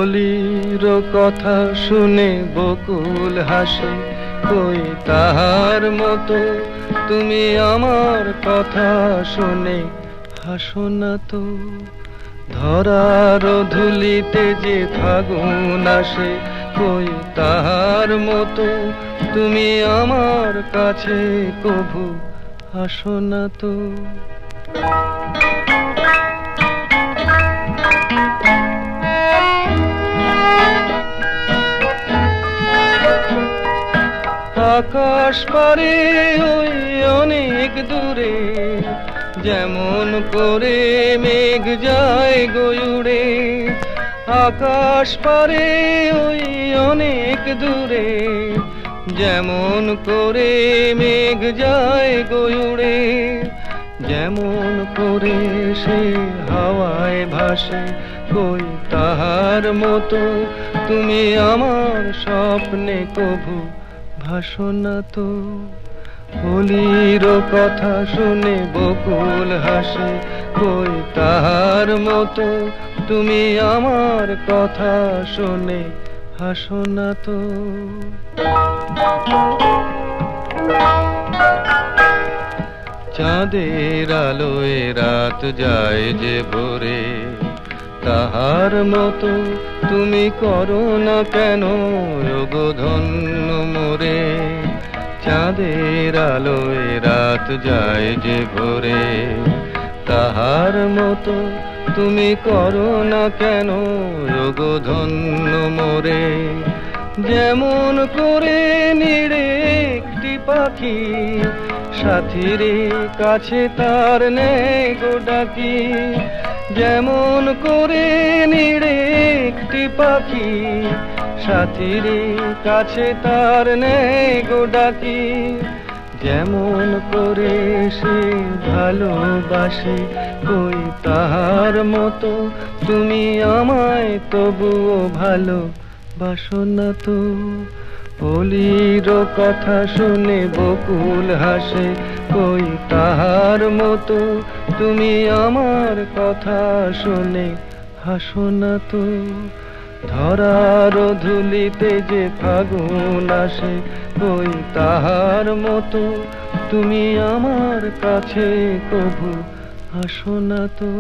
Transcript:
কলির কথা শুনে বকুল হাসে, কই তাহার মতো তুমি আমার কথা শুনে হাসো না তো। ধরার ধুলিতে যে ফাগুন আসে, কই তাহার মতো তুমি আমার কাছে কভু হাসো না তো। আকাশ পারে ওই অনেক দূরে, যেমন করে মেঘ যায় গয়ুড়ে। আকাশ পারে ওই অনেক দূরে, যেমন করে মেঘ যায় গয়ুড়ে। যেমন করে সে হাওয়ায় ভাসে, কই তাহার মতো তুমি আমার স্বপ্নে কভু ভাসো না তো। কলির কথা শুনে বকুল হাসে, কই তাহার মতো তুমি আমার কথা শুনে হাসো না তো। চাঁদের আলোয় রাত যায় যে ভোরে, তাহার মতো তুমি করো না কেন ওগো ধন্য মোরে। চাঁদের আলোয় রাত যায় যে ভোরে, তাহার মতো তুমি করো না কেন ওগো ধন্য মোরে। যেমন করে নিড়ে একটি পাখি, সাথীর কাছে তার নেই গো ডাকি। যেমন করে নিড়ে একটি পাখি, সাথীর কাছে তার নেই গো ডাকি। যেমন করে সে ভালোবাসে, কই তাহার মতো তুমি আমায় তবুও ভালোবাসো না তো। কলির কথা শুনে বকুল হাসে, কই তাহার মতো তুমি আমার কথা শুনে হাসো না তো। ধরার ধুলিতে যে ফাগুন আসে, কই তাহার মতো তুমি আমার কাছে কভু হাসো না তো।